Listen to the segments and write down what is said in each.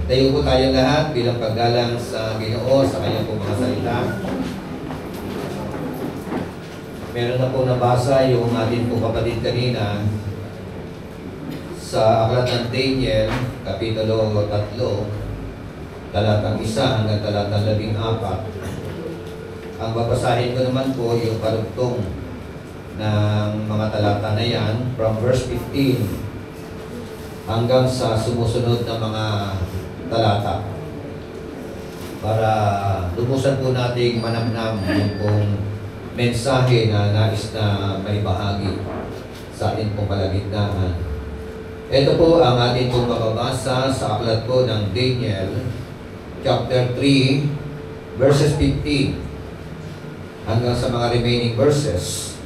Tayo po tayong lahat bilang paggalang sa Ginoo sa kanyang pong mga salita. Meron na po nabasa yung ating pong kapatid kanina sa aklat ng Daniel, Kapitulo 3, talatang 1 hanggang talatang 14. Ang babasahin ko naman po yung parugtong ng mga talata na yan from verse 15 hanggang sa sumusunod na mga talata para lumusan po nating manamnam yung pong mensahe na nais na may bahagi sa ating pong kalagitnaan. Ito po ang ating pong mababasa sa aklat po ng Daniel chapter 3 verses 15 hanggang sa mga remaining verses.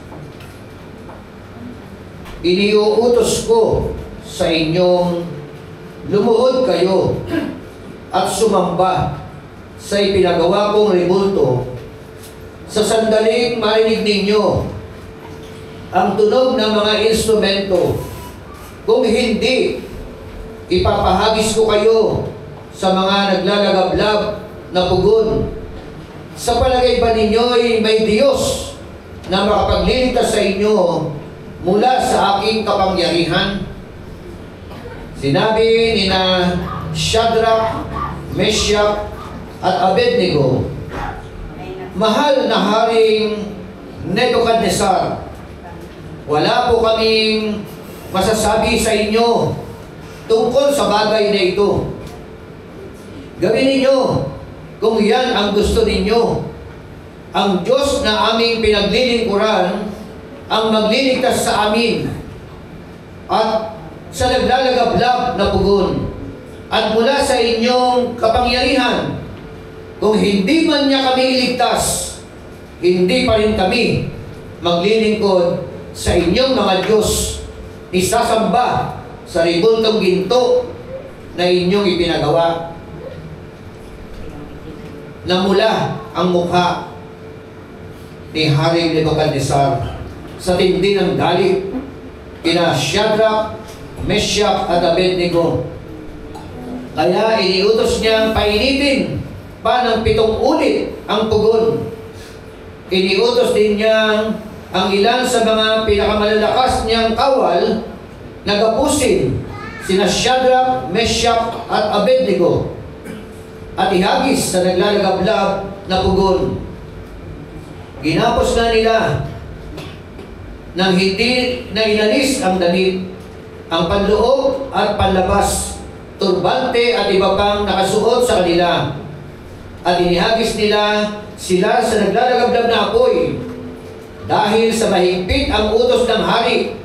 Iniuutos ko sa inyong lumuhod kayo at sumamba sa ipinagawa kong rebulto sa sandaling marinig ninyo ang tunog ng mga instrumento. Kung hindi, ipapahagis ko kayo sa mga naglalagablab na pugon. Sa palagay ba ninyo'y may Diyos na makapagliligtas sa inyo mula sa aking kapangyarihan? Sinabi ni na Shadrach, Meshach, at Abednego, mahal na Haring Nebuchadnezzar, wala po kaming masasabi sa inyo tungkol sa bagay na ito. Gawin ninyo kung yan ang gusto ninyo. Ang Diyos na aming pinaglilingkuran ang magliligtas sa amin at sa naglalagablab na pugon at mula sa inyong kapangyarihan. Kung hindi man niya kami iligtas, hindi pa rin kami maglilingkod sa inyong mga Diyos, isasamba sa ribultong ginto na inyong ipinagawa. Namula ang mukha ni Haring Nebuchadnezzar sa tindi ng galit kina Shadrach, Meshach at Abednego. Kaya iniutos niyang painitin pa ng 7 ulit ang pugon. Iniutos din niyang ang ilan sa mga pinakamalalakas niyang kawal na gapusin sina Shadrach, Meshach at Abednego at ihagis sa naglalagablab na pugon. Ginapos na nila nang hindi na inalis ang damit, ang panloob at panlabas, turbante at iba pang nakasuot sa kanila. At inihagis nila sila sa naglalagablab na apoy dahil sa mahigpit ang utos ng hari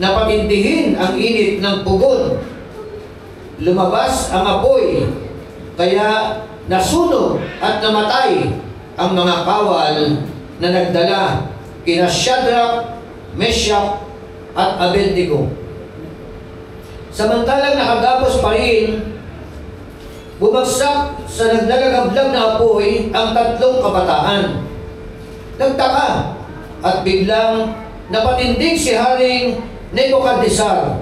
na patindihin ang init ng pugon. Lumabas ang apoy, kaya nasunog at namatay ang mga kawal na nagdala kina Shadrach, Meshach at Abednego. Samantalang nakagapos pa rin, bumagsak sa naglalagablab na apoy ang 3 kabataan. Nagtaka at biglang napatindig si Haring Nebuchadnezzar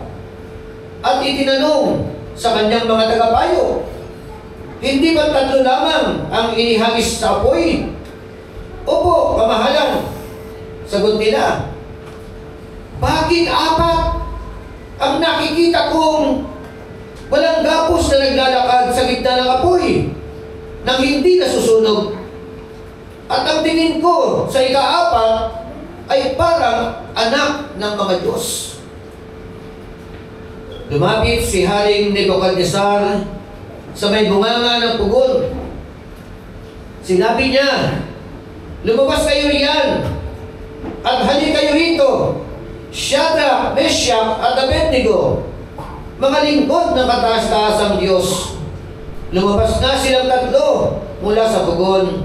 at itinanong sa kanyang mga tagapayo, hindi ba 3 lamang ang inihagis sa apoy? Opo, kamahalan. Sagot nila, bakit 4 ang nakikita kong walang gapos na naglalakad sa gitna ng apoy nang hindi nasusunog? At ang tingin ko sa ika-4 ay parang anak ng mga Diyos. Lumapit si Haring Nebuchadnezzar sa may bunganga ng pugon. Sinabi niya, lumabas kayo riyan at halik kayo rito, Shadrach, Meshach at Abednego, mga lingkod ng kataas-taasang Diyos. Lumabas na silang 3 mula sa pugon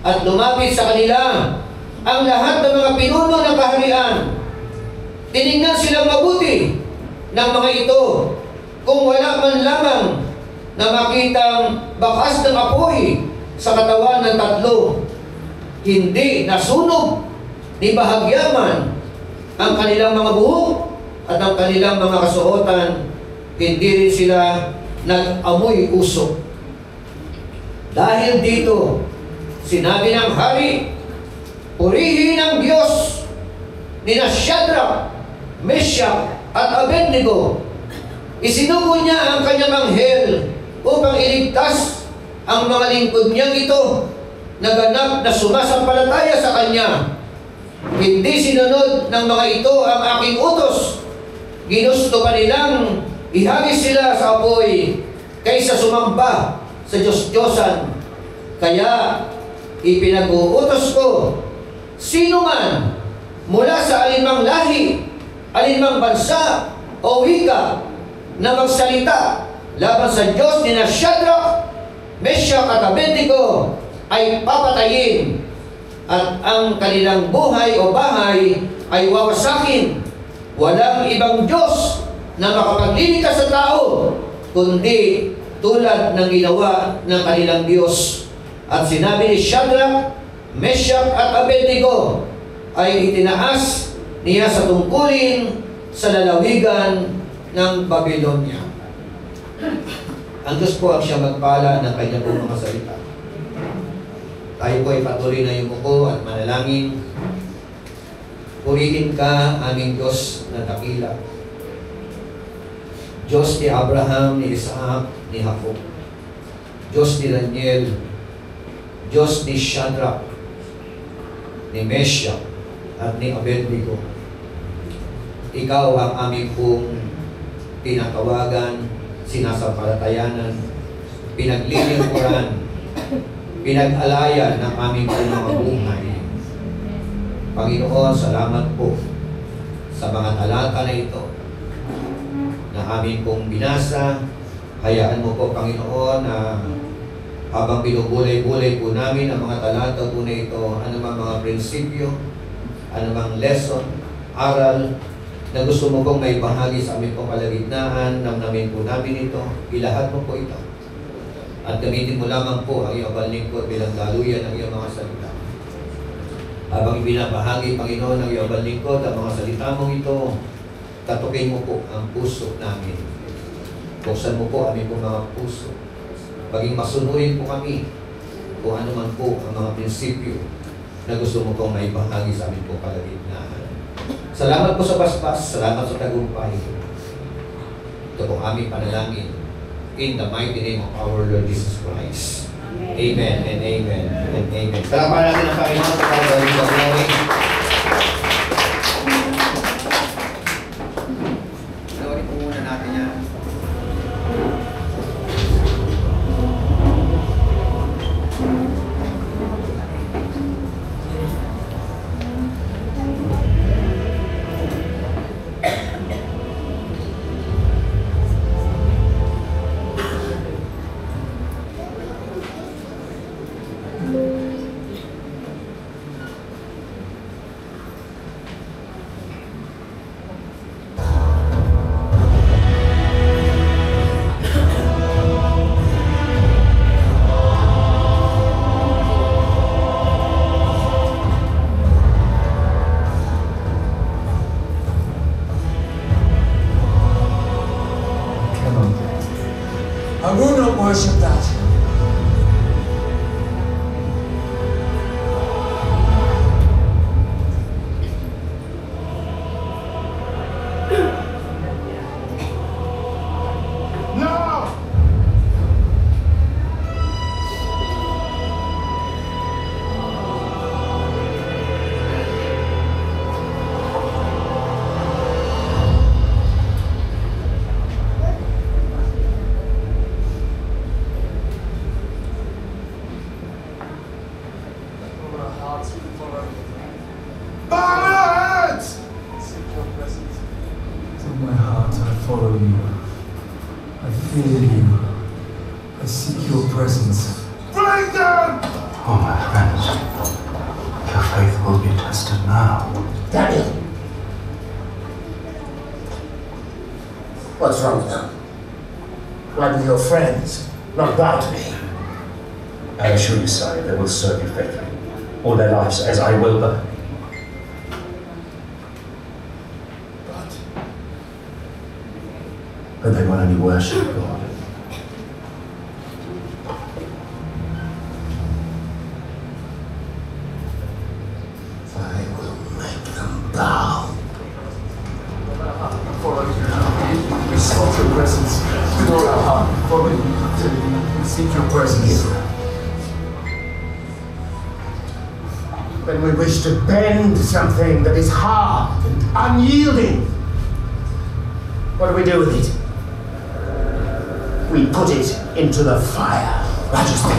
at lumapit sa kanila ang lahat ng mga pinuno ng kaharian. Tinignan silang mabuti ng mga ito kung wala man lamang na makitang bakas ng apoy sa katawan ng 3. Hindi nasunog ni bahagyaman ang kanilang mga buhok at ang kanilang mga kasuotan. Hindi rin sila nag-amoy usok. Dahil dito, sinabi ng hari, purihin ang Diyos ni Shadrach, Meshach, at Abednego. Isinugo niya ang kanyang anghel upang iligtas ang mga lingkod niyang ito na ganap na sumasampalataya sa kanya. Hindi sinunod ng mga ito ang aking utos. Ginusto pa nilang ihagis sila sa apoy kaysa sumamba sa Diyos-Diyosan. Kaya ipinag-uutos ko, sino man mula sa alinmang lahi, alinmang bansa o wika na magsalita laban sa Diyos ni Shadrach, Meshach at Abednego ay papatayin, at ang kanilang buhay o bahay ay wawasakin. Walang ibang Diyos na makapagliligtas sa tao kundi tulad ng ginawa ng kanilang Diyos. At sinabi ni Shadrach, Meshach at Abednego ay itinaas niya sa tungkulin sa lalawigan ng Babylonia. Ang Diyos po ang siya magpala ng kanyang mga salita. Tayo po ay patuloy na yumuko at manalangin. Purihin ka, aming Diyos na dakila. Diyos ni Abraham, ni Isaac, ni Jacob. Diyos ni Daniel. Diyos ni Shadrach, ni Meshach, at ni Abednego. Ikaw ang aming pong tinatawagan, sinasampalatayanan, pinaglilingkuran, pinag-alayan ng aming mga buhay. Panginoon, salamat po sa mga talata na ito na aming pong binasa. Hayaan mo po, Panginoon, na habang binubulay-bulay po namin ang mga talata po na ito, anumang mga prinsipyo, anumang lesson, aral, na gusto mo pong may bahagi sa aming pong kalagitnaan, namnamin po namin ito, ilahat mo po ito. At gamitin mo lamang po ang iyong lingkod bilang daluyan ng iyong mga salita. Habang ibinabahagi, Panginoon, ng iyong lingkod, ang mga salita mong ito, katukin mo po ang puso namin. Buksan mo po aming pong mga puso. Maging masunurin po kami kung ano man po ang mga prinsipyo na gusto mo pong may bahagi sa aming pong kalagitnaan. Salamat po sa basbas, salamat sa tagumpay. Ito pong aming panalangin. In the mighty name of our Lord Jesus Christ. Amen and amen and amen. Salamat natin ang Panginoon sa pagdaling ng glory. Glory po muna natin yan. I will not worship that. No! My heart, I follow you. I fear you. I seek your presence. Bring them! Oh, my friends, your faith will be tested now. Daniel! What's wrong with them? Why do your friends not bow to me? I assure you, sire, they will serve you faithfully, all their lives, as I will, but they will only worship God. follow you to seek your presence. When we wish to bend something that is hard and unyielding, what do we do with it? We put it into the fire. Majesty,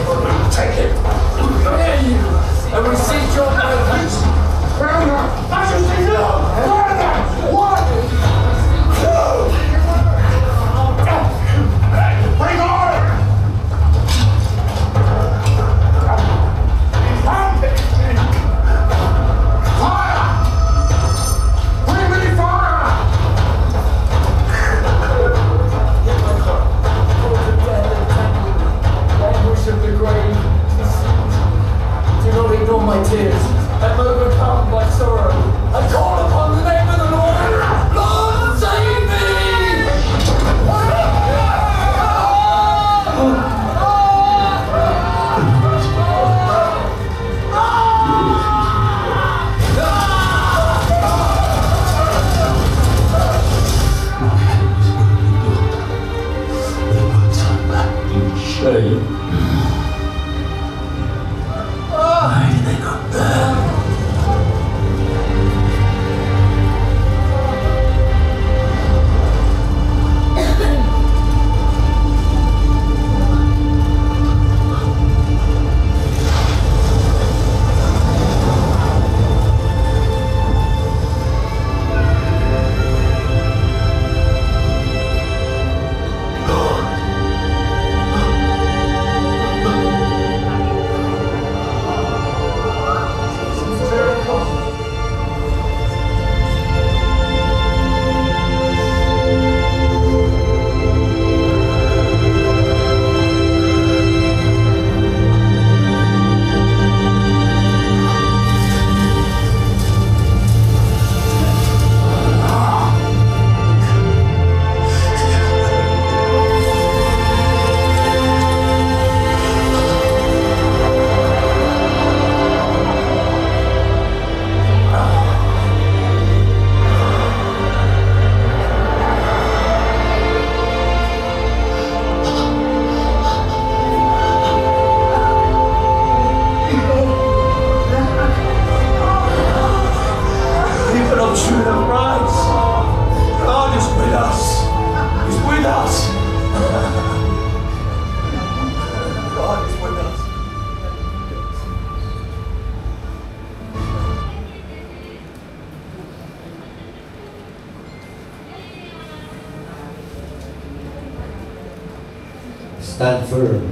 take it. Hear you, and we seek your presence. Majesty, no! Further! One! Two! Bring on! Fire! Bring me fire! Anguish of the grave. Do not ignore my tears. I'm overcome by sorrow. I call upon the name of the Lord. Lord, save me! Shame. Why did they not burn? Stand firm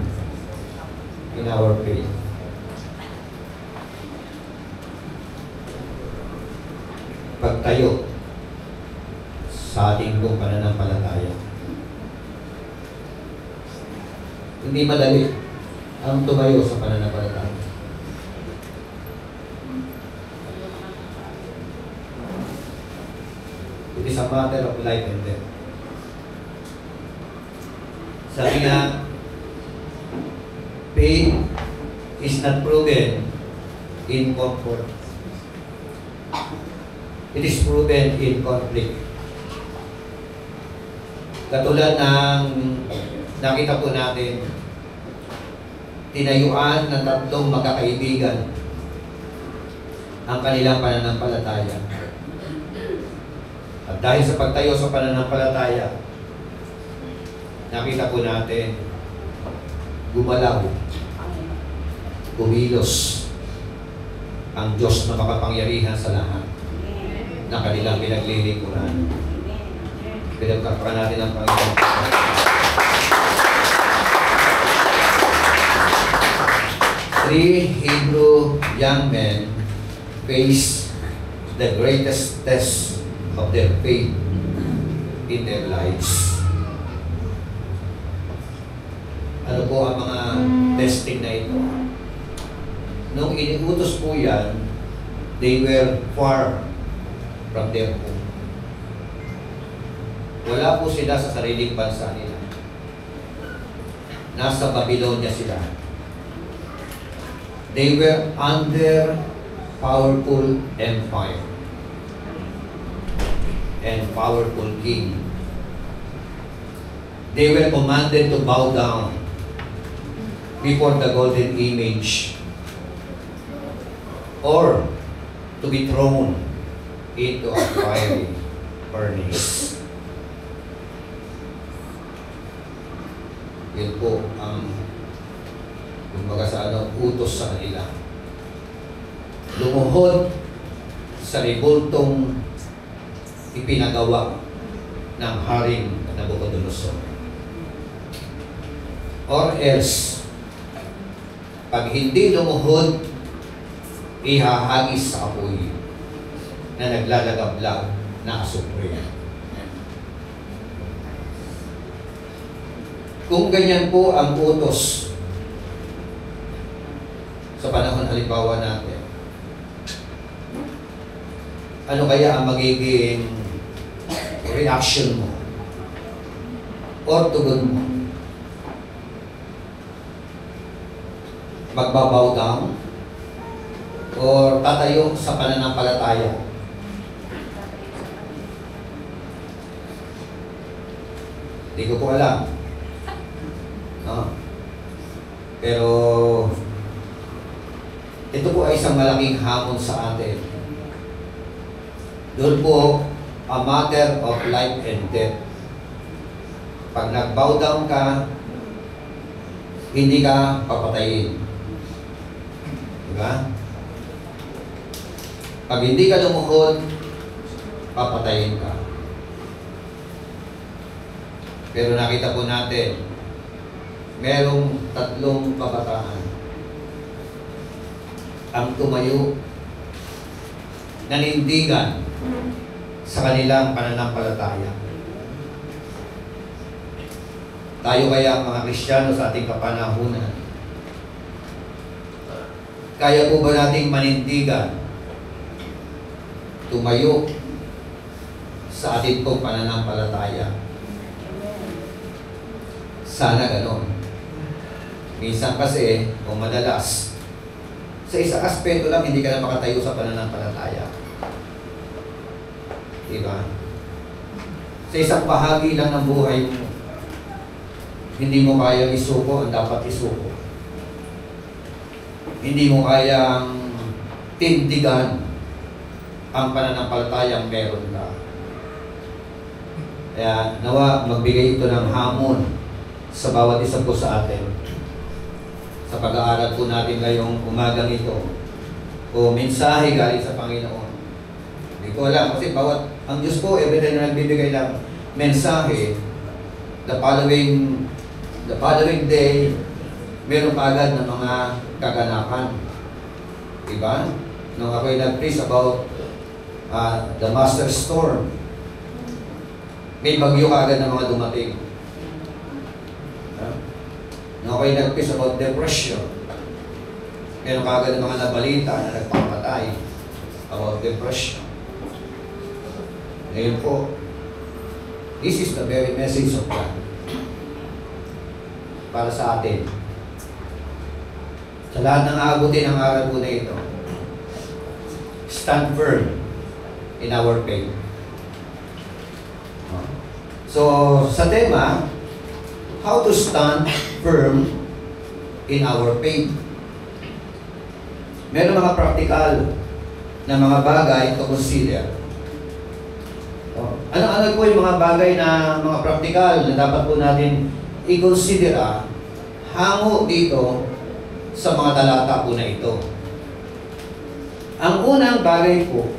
in our faith. Pagtayo sa ating buong pananampalataya. Hindi madali ang tumayo sa pananampalataya. It is a matter of life and death. Sabi nga, faith is not proven in comfort. It is proven in conflict. Katulad ng nakita po natin, tinayuan ng tatlong magkakaibigan ang kanilang pananampalataya. At dahil sa pagtayo sa pananampalataya, nakita po natin, gumalaw, kumilos ang Diyos na makapangyarihan sa lahat na kanilang pinaglilingkuran. Pinagkakaroon natin ang Panginoon. Three Hebrew young men faced the greatest test of their faith in their lives. Ano po ang mga testing na ito? Nung iniutos po yan, they were far from their home. Wala po sila sa sariling bansa nila. Nasa Babylonia sila. They were under powerful empire and powerful king. they were commanded to bow down before the golden image or to be thrown into a fiery furnace. Yun po ang utos sa kanila. Lumuhod sa ribultong ipinagawa ng Haring Nabucodonosor. Or else, pag hindi lumuhod, ihahagis sa apoy na naglalagablag na asupre. Kung ganyan po ang utos sa panahon halimbawa natin, ano kaya ang magiging reaction mo or tugon mo? Magbabow down or tatayo sa pananampalataya? Hindi ko po alam. No? Pero ito po ay isang malaking hamon sa atin. Doon po, a matter of life and death. Pag nag-bow down ka, hindi ka papatayin. Diba? Pag hindi ka lumuhod, papatayin ka. Pero nakita po natin, merong 3 kabataan ang tumayo, nanindigan sa kanilang pananampalataya. Tayo kaya mga Kristiyano sa ating kapanahunan, kaya po ba nating manindigan, tumayo sa ating pong pananampalataya? Sana ganon. Minsan kasi, o madalas, sa isang aspeto lang, hindi ka na makatayo sa pananampalataya. Diba? Sa isang bahagi lang ng buhay mo, hindi mo kaya isuko ang dapat isuko. Hindi mo kayang tindigan ang pananampalatayang meron ka. Kaya nawa magbigay ito ng hamon sa bawat isa po sa atin. Sa pag-aaral po natin ngayong umagang ito, o mensahe galing sa Panginoon. Hindi ko alam, kasi ang Diyos po, every time na nagbibigay ng mensahe, the following day, meron pa agad ng mga kaganapan. Diba? Nung ako'y nag-preach about the master storm, may bagyo agad ng mga dumating. Nung ako'y nag-preach about depression, meron agad ng mga nabalita na nagpapatay about depression. Ngayon po, this is the very message of God para sa atin. Sa lahat ng aabutin ang aral po na ito, stand firm in our faith. So, sa tema, how to stand firm in our faith. Meron mga practical na mga bagay to consider. Ano po yung mga bagay na mga practical na dapat po natin i-considera hango dito sa mga talata po na ito. Ang unang bagay po,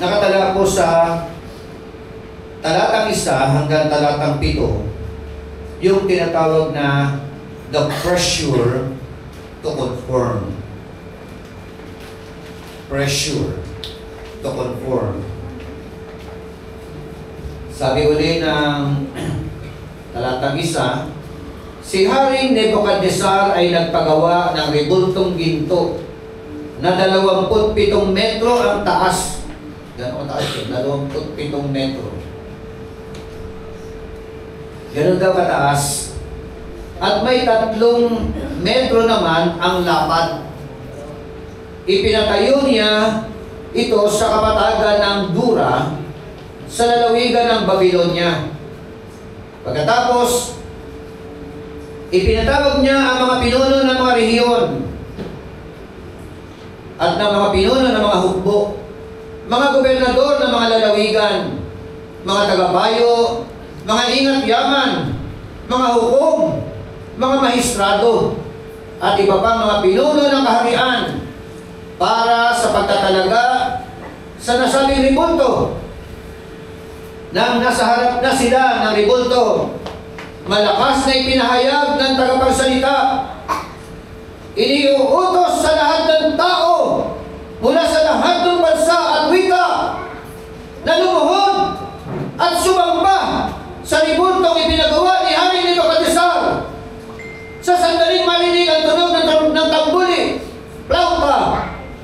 nakatala po sa talatang 1 hanggang talatang 7, yung tinatawag na the pressure to conform. Pressure to conform. Sabi uli ng talatang 1, si Haring Nebuchadnezzar ay nagpagawa ng ribultong ginto na 27 metro ang taas. Gano'n kataas yun? 27 metro. Gano'n daw kataas. At may 3 metro naman ang lapad. Ipinatayo niya ito sa kapatagan ng Dura sa lalawigan ng Babylonia. Pagkatapos, ipinatawag niya ang mga pinuno ng mga rehiyon at ng mga pinuno ng mga hukbo, mga gobernador ng mga lalawigan, mga tagapayo, mga ingat yaman, mga hukom, mga mahistrado, at iba pang mga pinuno ng kaharian para sa pagtatalaga sa nasabing ribulto. Nang nasa harap na sila ng ribulto, malakas na ipinahayag ng tagapagsalita, iniuutos sa lahat ng tao mula sa lahat ng bansa at wika na lumuhod at sumamba sa ribultong ipinagawa ni Haring Nebukadnesar. Sa sandaling marinig ang tunog ng tambuli, flauta,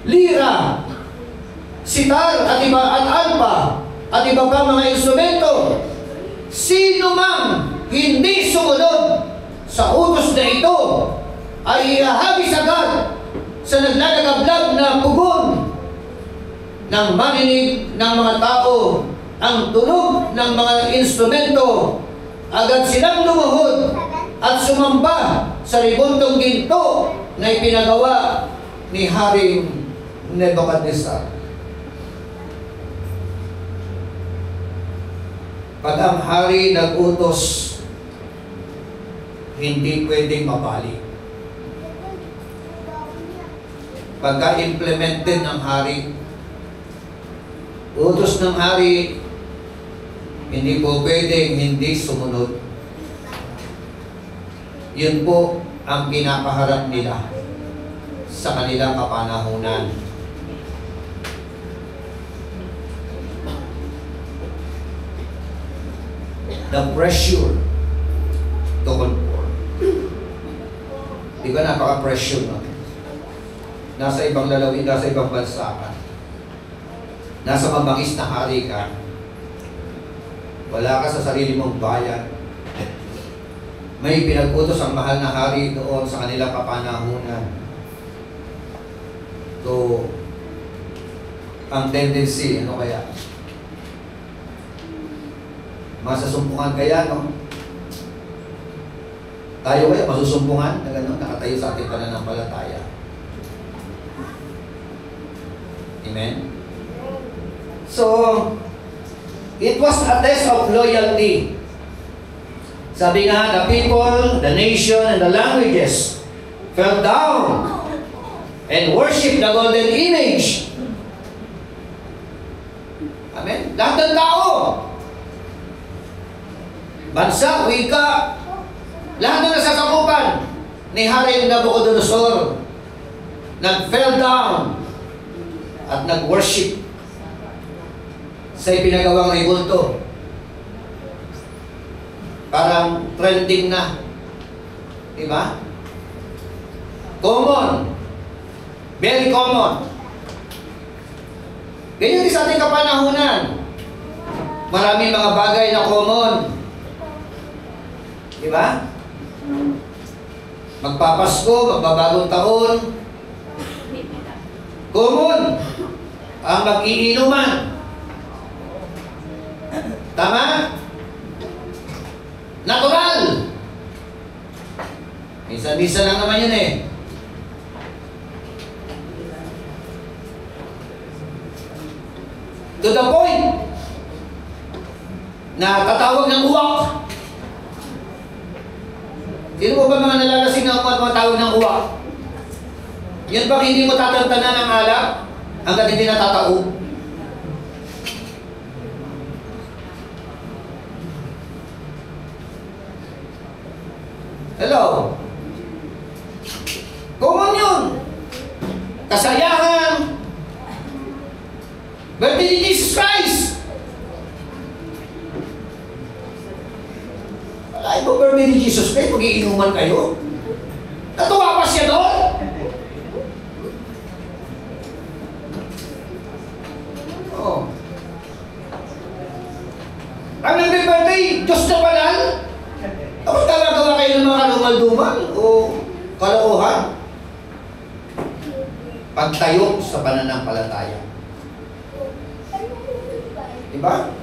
lira, sitar at alpa at iba pang mga instrumento, sino mang hindi sumunod sa utos na ito ay ihahabis agad sa naglalagablag na pugon. Nang marinig ng mga tao ang tunog ng mga instrumento, agad silang lumuhod at sumamba sa ribultong ginto na ipinagawa ni Haring Nebukadnesar. Pag ang hari nag-utos, hindi pwedeng mabalik. Pagka implemented ng hari, utos ng hari, hindi po pwedeng hindi sumunod. Yun po ang pinapaharap nila sa kanilang kapanahunan. The pressure to conform. Di ba napaka-pressure no? Nasa ibang lalawin, nasa ibang bansa ka. Nasa mabangis na hari ka. Wala ka sa sarili mong bayan. May pinag-utos ang mahal na hari doon sa kanilang kapanahunan. So, ang tendency, ano kaya? Masasumpungan kaya, no? Tayo kaya masusumpungan na gano'n, nakatayo sa ating pananampalataya. Amen? So, it was a test of loyalty. Sabi nga, the people, the nation, and the languages fell down and worship the golden image. Amen? Lahat ng tao, bansa, wika, lahat ng nasasakupan ni Haring Nabucodonosor nag-fell down at nag-worship sa ipinagawang ribulto. Parang trending na. Diba? Common. Very common. Ganyan din sa ating kapanahunan. Maraming mga bagay na common. Diba? Magpapasko, magbabagong taon. Common. Ang mag-iinuman. Tama? Natural. Minsan-minsan lang naman yun eh. To the point na tatawag ng uwak. Sino mo ba mga nalalasing na matawag ng uwak? Yun bang hindi mo tatantanan ng alak hanggang hindi natatao? Hello? Common yun. Kasayahan. Birthday ni Jesus Christ. Wala mo birthday ni Jesus Christ, mag-iinuman kayo. Natuwa pa siya doon. Oh. Ang nag-birthday, Diyos na banal. Tapos gagawa kayo ng mga kalumal-dumal o kalokohan. Pagtayo sa pananampalataya. Diba?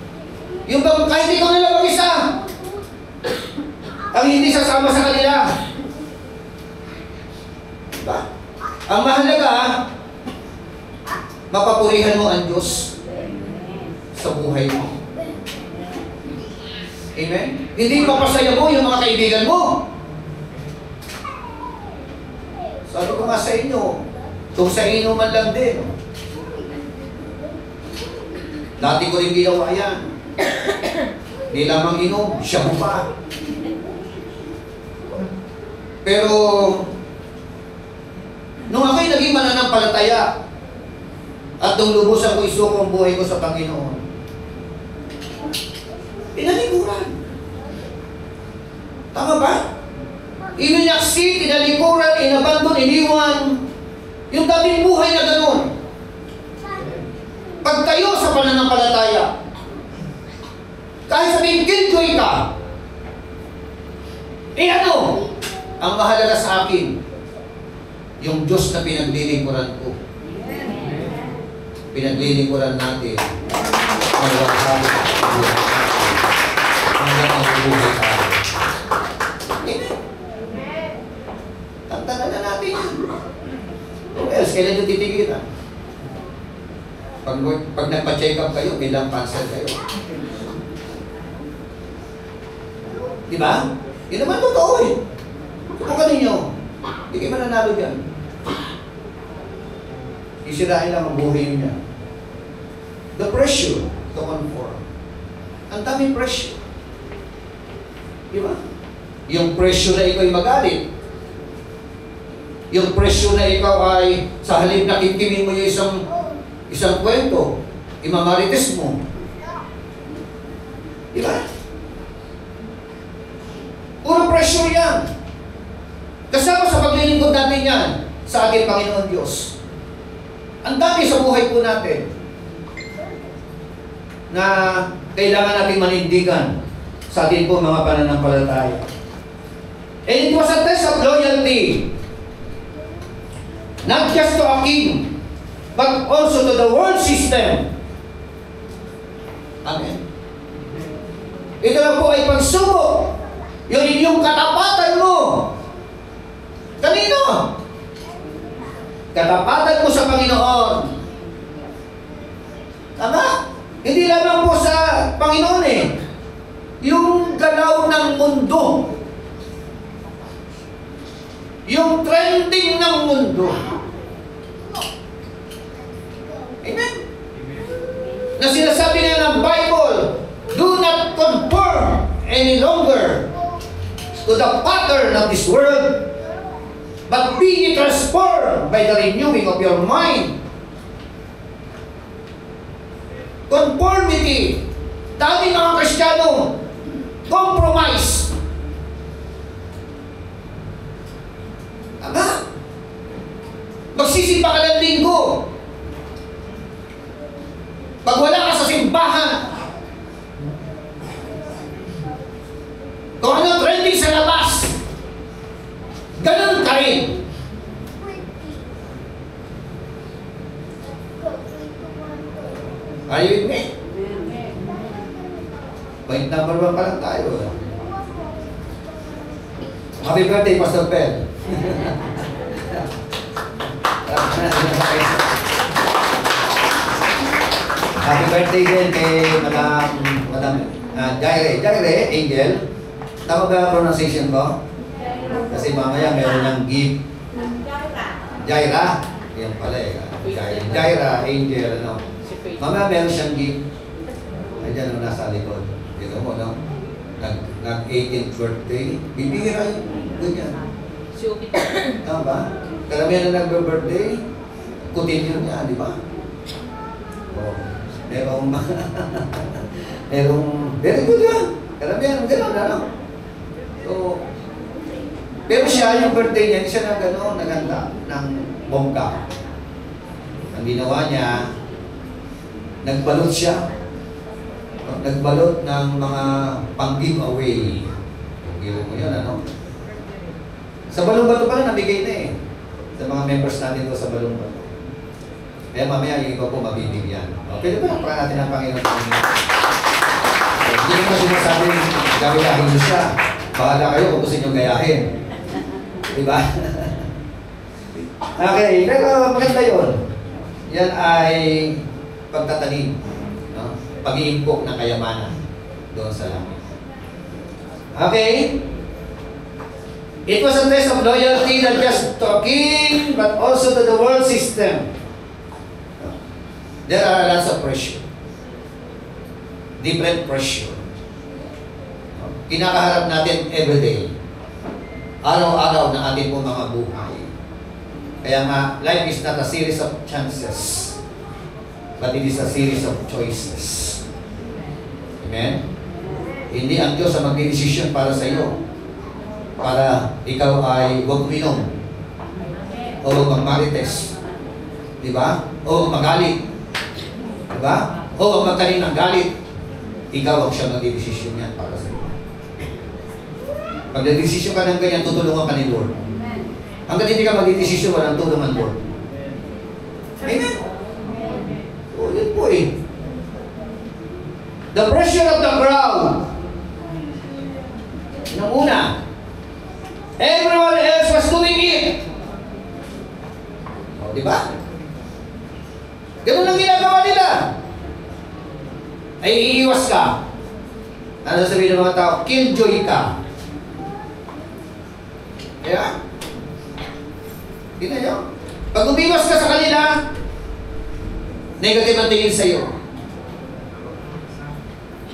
Yung bang kahit ikaw nila mag-isa, ang hindi sasama sa kanila. Diba? Ang mahalaga, mapapurihan mo ang Diyos sa buhay mo. Amen? Hindi papasaya mo yung mga kaibigan mo. Sabi ko nga sa inyo, kung sa inuman lang din, dati ko rin ginawa yan. Hindi lamang inom, siya pa. Pero, nung ako'y naging mananampalataya, at nung lubusan ko isuko ang buhay ko sa Panginoon, tinalikuran. Tama ba? Iminyaksi, tinalikuran, inabandon, iniwan. Yung dating buhay na ganun. Pagtayo sa pananampalataya, kahit sabihin, gintoy ka, ano? Ang mahalaga sa akin, yung Diyos na pinaglilingkuran ko. Pinaglilingkuran natin ang walang hanggang ang buhay tayo. Tantanan na natin yan. O else, kailan yung titigilan? Pag nagpa-check up kayo, bilang cancer kayo. Diba? Yun naman totoo eh. Subukan ninyo. Hindi kayo mananalo dyan. Isirain lang ang buhay niya. The pressure to conform. Ang daming pressure. Diba? Yung pressure na ikaw ay magalit. Yung pressure na ikaw ay sa halip na kimkimin mo yung isang kwento, imamarites mo. Diba? Puro pressure yan. Kasama sa paglilingkod natin yan sa ating Panginoon Diyos. Ang dami sa buhay po natin na kailangan natin manindigan sa ating po mga pananampalataya. And it was a test of loyalty, not just to a king, but also to the world system. Amen. Ito na po ay pagsubok. Yung inyong katapatan mo. Kanino? Katapatan mo sa Panginoon. Tama? Hindi lamang po sa Panginoon eh. Yung galaw ng mundo. Yung trending ng mundo. Amen? Na sinasabi nga ng Bible, do not conform any longer to the pattern of this world, but be ye transformed by the renewing of your mind. Conformity. Dami mga Kristiyano, compromise. Tama? Magsisimba ka ng linggo. Pag wala ka sa simbahan, kung ano trending sa labas, ganun ka rin. Are you with me? Point number 1 pa lang tayo. Happy birthday, Pastor Pel. Happy birthday din kay Madam Jaire, Angel. Tama ba ang pronunciation ko? Kasi mamaya meron ng gift. Jaira. Yan pala eh. Jaira, Angel, ano. Mamaya meron siyang gift. Ayan ang nasa likod. Dito mo, no? Nag-18th birthday. Bibihira yung ganyan. Tama ba? Karamihan na nag-birthday, kutin niya, di ba? Oh, merong, very good yan. Karamihan, gano'n, ano? So, pero siya, yung birthday niya, siya na gano'n, naganda ng bongka. Ang ginawa niya, nagbalot siya. Nagbalot ng mga pang-giveaway. Give mo yun, ano? Sa Balong Bato pa lang, nabigay na eh. Sa mga members natin to sa Balong Bato. Kaya mamaya, yung iba po mabibigyan. Okay, diba? Para natin ang Panginoon. Hindi ko sinasabing gayahin niyo siya. Bahala kayo kung gusto niyo gayahin. Diba? Okay, pero maganda yun. Yan ay pagtatanim. No? Pag-iimpok ng kayamanan doon sa langit. Okay? It was a test of loyalty not just to a king, but also to the world system. There are lots of pressure. Different pressure. Kinakaharap natin everyday. Araw-araw na ating pong mga buhay. Kaya nga, life is not a series of chances, but it is a series of choices. Amen? Hindi ang Diyos ang magdidesisyon para sa iyo. Para ikaw ay huwag uminom. O huwag magmarites. Diba? O huwag magalit. Diba? O huwag magkarin ng galit. Ikaw ang siya magdidesisyon yan para sa iyo. Pag nagdesisyon ka ng ganyan, tutulungan ka ni Lord. Hanggang hindi ka magdidesisyon, walang tulungan Lord. Amen? O, yun po eh. The pressure of the crowd. Nang una, everyone else was doing it. O, di ba? Ganun ang ginagawa nila. Ay, iiwas ka. Ano sabihin ng mga tao? Killjoy ka. Kaya, ginayo. Pag umiwas ka sa kanila, negative ang tingin sa iyo.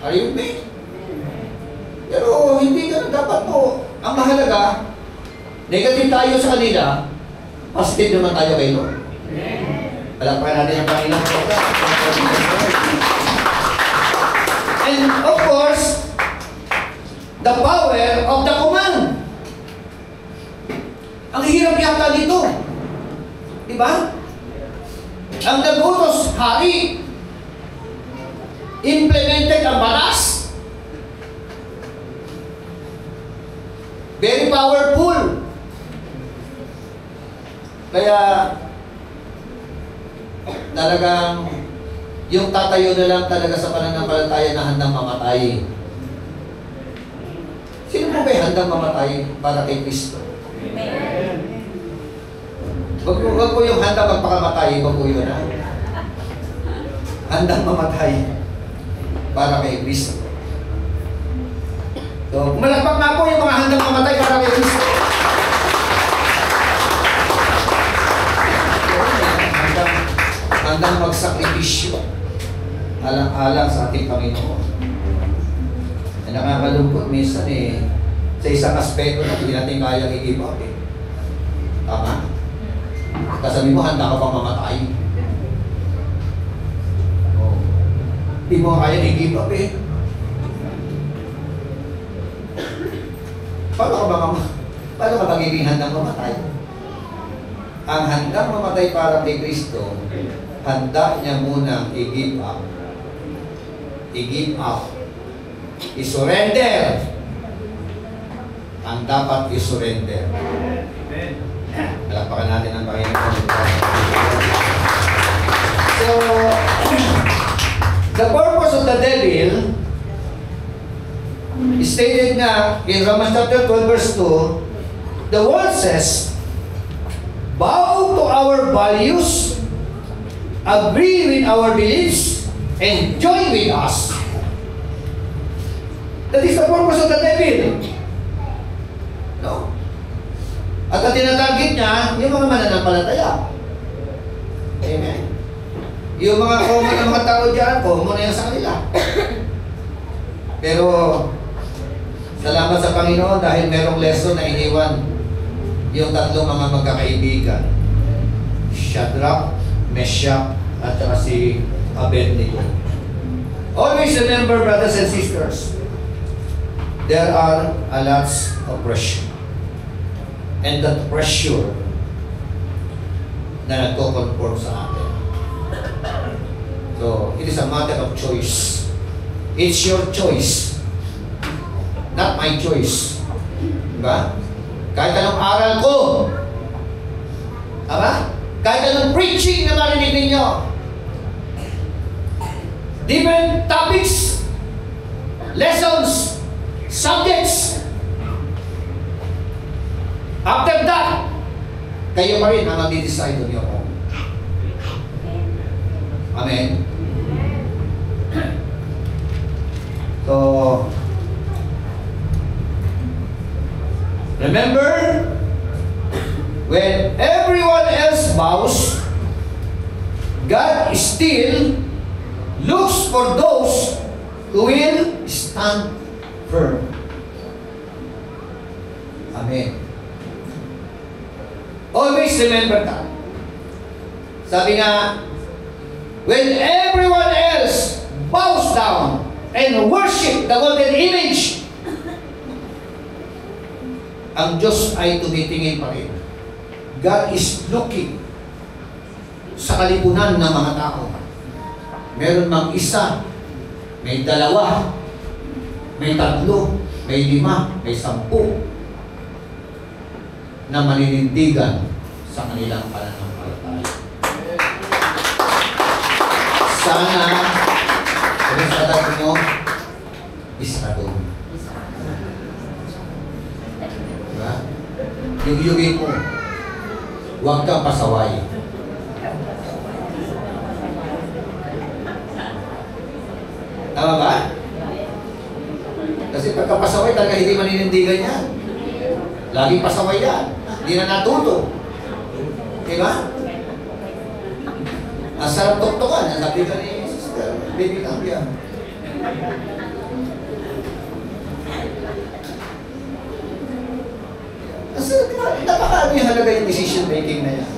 Are you with me? Pero hindi ka dapat po. Ang mahalaga, negative tayo sa kanila, positive naman tayo kay Lord. Palakpakan natin ang Panginoon. And of course, the power of the command. Ang hirap yata dito. Diba? Ang nagutos, hari. Implemented ang batas. Very powerful. Kaya, talagang, yung tatayo na lang talaga sa pananampalataya na handang mamatay. Sino po ba handang mamatay para kay Kristo? Wag po yung handa magpakamatay, wag po yun, ha? Handang mamatay para kay Kristo. So, malakpak na po yung mga handang mamatay para kay Kristo. Handang magsakripisyo alang-alang sa ating Panginoon. Ay nakakalungkot minsan eh, sa isang aspeto na hindi natin kayang i-give up eh. Tama? Kasabi mo, handa ka pang mamatay. Oh. Hindi mo kaya i-give up eh. Paano ka magiging handang mamatay? Ang handang mamatay para kay Kristo, handa niya munang i-give up. I-give up. I-surrender. Ang dapat i-surrender. Palakpakan natin ang Panginoon. So, the purpose of the devil is stated na in Romans chapter 12 verse 2, the word says, bow to our values, agree with our beliefs, and join with us. That is the purpose of the devil. No? At ang tinatarget niya, yung mga mananampalataya. Amen. Yung mga common ng mga tao dyan, common na yan sa kanila. Pero, salamat sa Panginoon dahil merong lesson na iniwan yung tatlong mga magkakaibigan. Shadrach, Meshach, at saka si Abednego. Always remember, brothers and sisters, there are a lots of pressure. And that pressure na nagko-conform sa atin. So, it is a matter of choice. It's your choice. Not my choice. Diba? Kahit anong aral ko. Diba? Kahit anong preaching na marinig ninyo. Different topics. lessons, subjects. After that, kayo pa rin ang mag-decide on your own. Amen? So, remember, when everyone else bows, God still looks for those who will stand firm. Amen. Always remember that. Sabi nga, when everyone else bows down and worship the golden image, ang Diyos ay tumitingin pa rin. God is looking sa kalipunan ng mga tao. Meron mang isa, may dalawa, may tatlo, may 5, may 10 na maninindigan sa kanilang pananampalataya. Sana, kung sa dati nyo, isa doon. Diba? Yugyugin mo. Huwag kang pasaway. Tama ba? Kasi pagkapasaway talaga hindi maninindigan yan. Laging pasaway yan. Hindi na natuto. Diba? Ang sarap tuktukan. Ang sabi ka ni Sister Baby Cambia. Kasi napakaano yung halaga yung decision making na yan.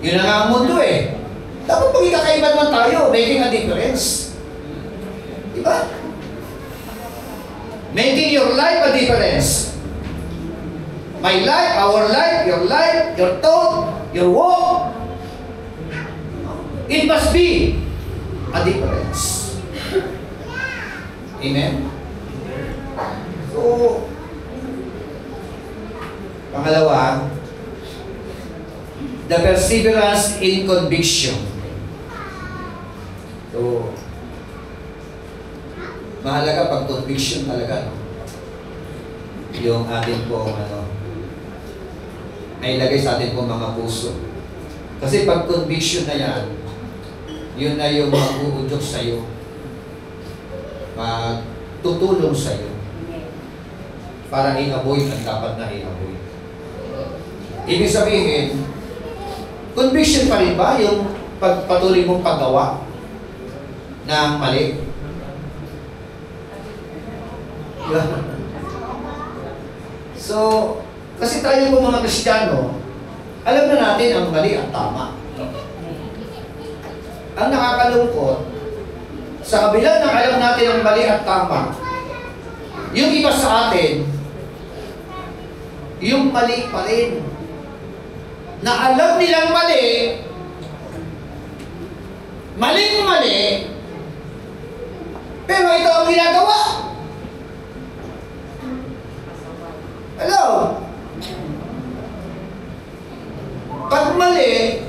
Yun na nga ang mundo eh. Dapat pag ikakaiba naman tayo, making a difference. Diba? Making your life a difference. My life, our life, your thought, your walk. It must be a difference. Amen? So, pangalawa, the perseverance in conviction. So, mahalaga pag conviction talaga, no? Yung atin pong ay ilagay sa atin pong mga puso. Kasi pag conviction na yan, yun na yung mag-uudyok sa'yo, magtutulong sa'yo para i-avoid ang dapat na i-avoid. Ibig sabihin, conviction pa rin ba yung pagpatuloy mong paggawa ng mali? So, kasi tayo po mga Kristiyano, alam na natin ang mali at tama. Ang nakakalungkot, sa kabila ng alam natin ang mali at tama, yung iba sa atin, yung mali pa rin. Na alam nilang mali, maling-mali, pero ito ang ginagawa. Hello? Pag mali,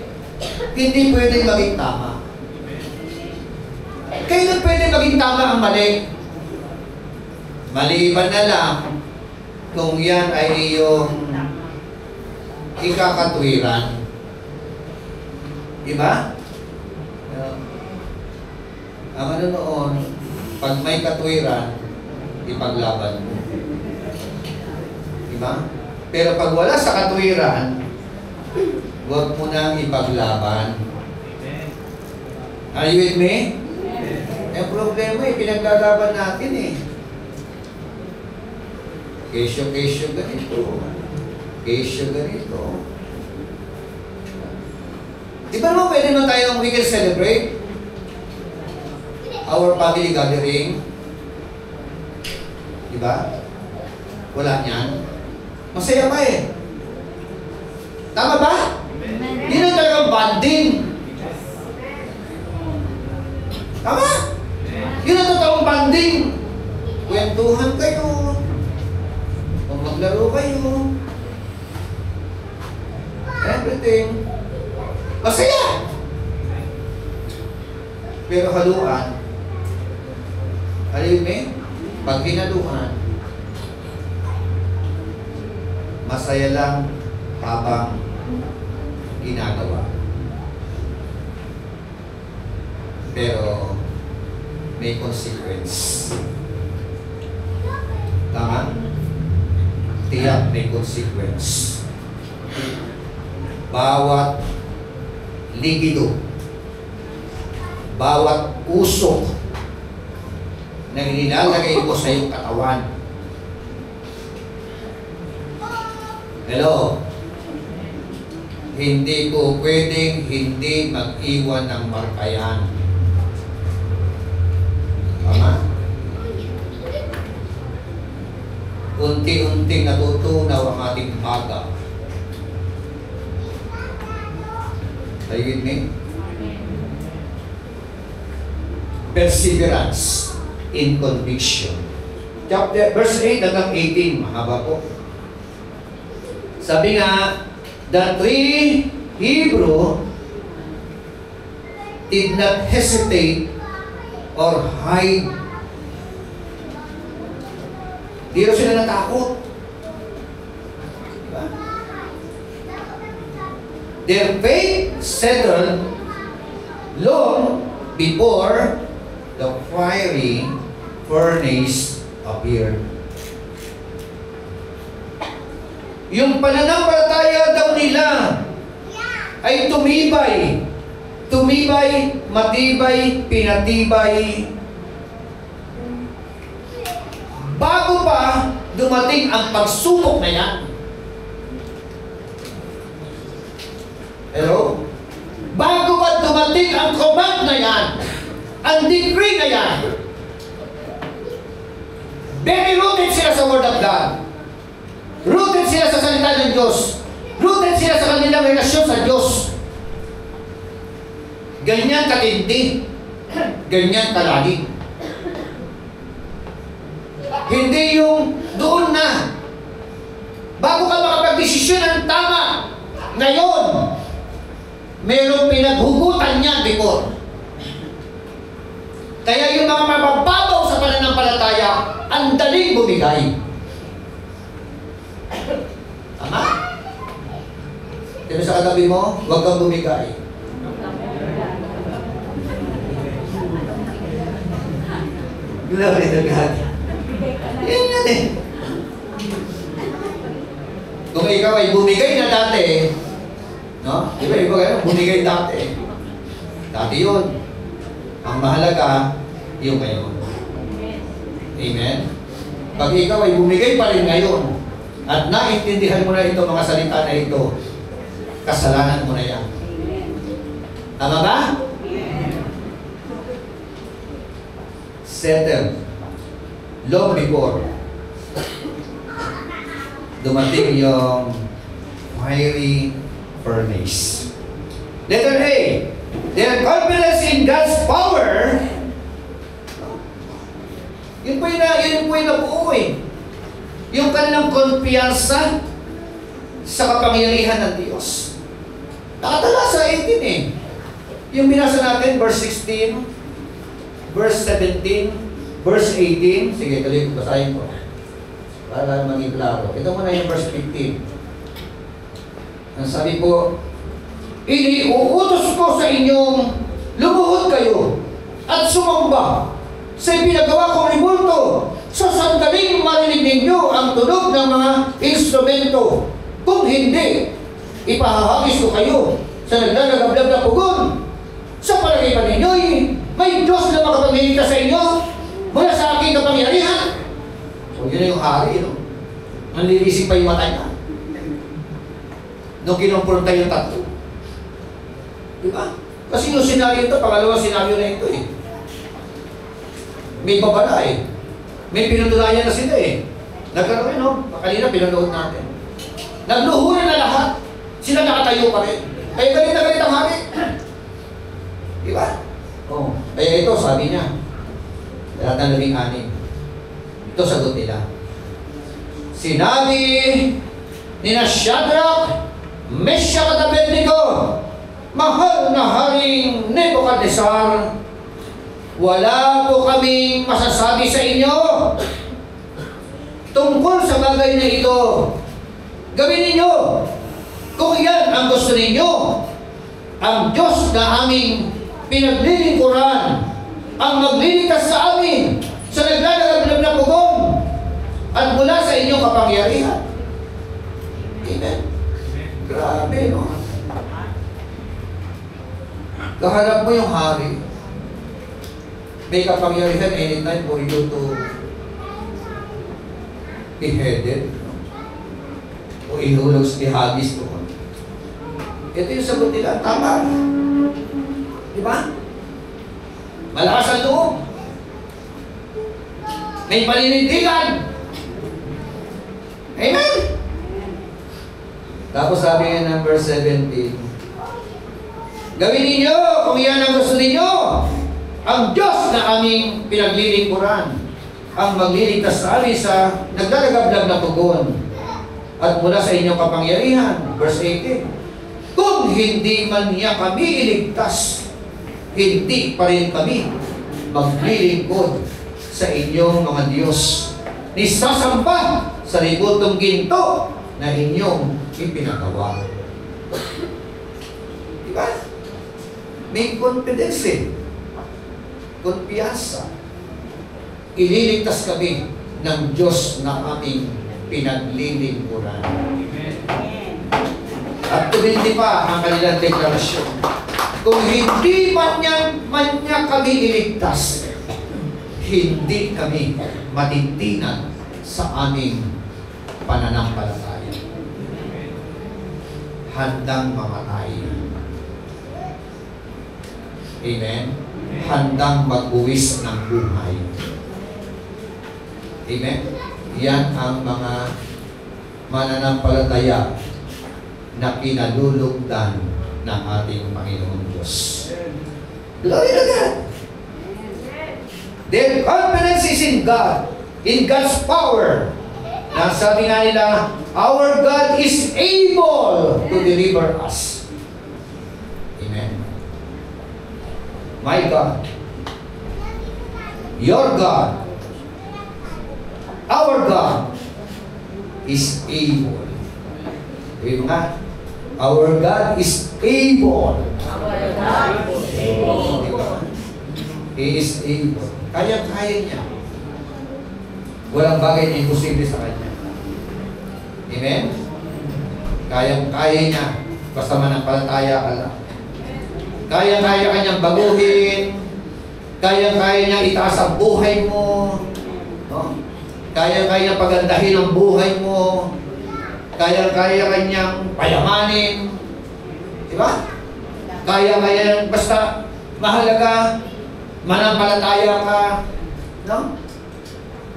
hindi pwedeng maging tama. Kailan pwede maging tama ang mali? Maliban na lang kung yan ay iyong ikakatwiran. Diba? Ang ano noon, pag may katwiran, ipaglaban mo. Diba? Pero pag wala sa katwiran, huwag mo nang ipaglaban. Are you with me? Yung problema eh, pinaglalaban natin eh. Kesyo ganito. Kesyo ganito. Di ba naman pwede naman tayong we can celebrate our family gathering? Di ba? Wala niyan. Masaya pa eh. Tama ba? Hindi na talagang bonding. Tama? Yun ang totoong bonding. Kwentuhan kayo. O maglaro kayo. Everything. Masaya. Pero haluan, Alime, pag hinaluhan, masaya lang habang ginagawa. Pero may consequence. Tama? Tiyak may consequence. Bawat ligido, bawat usok na nilalagay mo sa iyong katawan. Hello? Hindi ko pwedeng hindi mag-iwan ng markayan. Tama? Unti-unting natutunaw ang ating baga. Are you with me? Perseverance in conviction. Verse 8 hanggang 18, mahaba po. Sabi nga, the three Hebrew did not hesitate or hide. Di rin sila natakot. Diba? Their faith settled long before the fiery furnace appeared. Yung pananampalataya daw nila ay tumibay. Tumibay, matibay, pinatibay. Bago pa dumating ang pagsubok na yan. Hello? Bago pa dumating ang command na yan, ang decree na yan, very rooted sila sa Word of God. Rooted sila sa salita ng Diyos. Rooted sila sa kanilang relasyon sa Diyos. Ganyan katindi. Ganyan kalalim. Hindi yung doon na. Bago ka makapag-desisyon ng tama, ngayon, mayroong pinaghugutan niya before. Kaya yung mga mabababaw sa pananampalataya, ang daling bumigay. Tama? Pero sa katabi mo, huwag kang bumigay. Glory to God. Yan yan eh. Kung ikaw ay bumigay na dati, no? Di ba, iba kayo, bumigay dati. Dati yun. Ang mahalaga, yung ngayon. Amen? Pag ikaw ay bumigay pa rin ngayon, at naintindihan mo na ito, mga salita na ito, kasalanan mo na yan. Tama ba? Settle. Long before dumating yung fiery furnace. Letter A, their confidence in God's power. Yun po yung nabuo eh. Yung kanilang kumpiyansa sa kapangyarihan ng Diyos. Nakatala sa 18 eh. Yung binasa natin, verse 16, verse 17, verse 18. Sige, tuloy ko, basahin ko. Para maging klaro. Ito muna yung verse 15. Ang sabi po, iniuutos ko sa inyong lumuhod kayo at sumamba sa pinagawa kong rimulto sa sandaling marinig ninyo ang tunog ng mga instrumento. Kung hindi, ipahahagis ko kayo sa naglalagablab na pugon. Sa palagay pa ninyo'y may Diyos na makapaghihinta sa inyo mula sa aking kapangyarihan. So yun na yung hari, no? Nanlilisip pa yung mata niya. Nung kinumpronta yung tatlo. Diba? Kasi yung senaryo ito, pangalawang senaryo na ito eh. May babala eh. May pinatunayan na sila eh. Nagkaroon, no? Kanina pinanood natin. Nagluhuran na lahat. Sila nakatayo pa rin. Kaya galit na galit ang hari. Diba? Oh. Kaya ito, sabi niya, lahat ng 16. Ito sagot nila. Sinabi ni Shadrach, Meshach at Abednego, mahal na Haring Nebuchadnezzar, wala po kaming masasabi sa inyo tungkol sa bagay na ito. Gawin ninyo kung yan ang gusto ninyo. Ang Diyos na aming pinaglilingkuran ang magliligtas sa amin sa naglalagab na pugon at mula sa inyong kapangyarihan. Amen. Grabe, no? Kaharap mo yung hari. May kapangyarihan anytime for you to be beheaded o ihulog si Hagis doon. Ito yung sagot nila, tama. Di ba? Malakas ang loob. May paninindigan. Amen? Tapos sabi nga ng verse 17, gawin ninyo kung yan ang gusto ninyo. Ang Diyos na aming pinaglilingkuran ang magliligtas sa amin sa naglalagablag na tugon at mula sa inyong kapangyarihan. Verse 18, kung hindi man niya kami iligtas, hindi pa rin kami maglilingkod sa inyong mga Diyos ni sasamba sa libutong ginto na inyong ipinagawa. Diba? May confidence eh. Kumpiyansa. Ililigtas kami ng Diyos na aming pinaglilingkuran. At tumindi pa ang kanilang deklarasyon. Kung hindi man niya kami iligtas, hindi kami matitinag sa aming pananampalataya. Handang mamatay. Amen? Handang mag-uwis ng buhay. Amen? Yan ang mga mananampalataya na kinalulugdan ng ating Panginoon Diyos. Glory to God! Their confidence is in God, in God's power. Nasabi nga nila, our God is able to deliver us. Amen. My God, your God, our God is able. Sabi mo nga, our God is able. He is able. Kaya-kaya niya. Walang bagay na imposible sa Kanya. Amen? Kaya-kaya niya. Basta manampalataya ka lang. Kaya-kaya Kanyang baguhin. Kaya-kaya niya itaas ang buhay mo. No? Kaya-kaya pagandahin ang buhay mo. Kaya-kaya Kanyang payamanin. Diba? Kaya-kaya, basta mahalaga, manampalataya ka, no?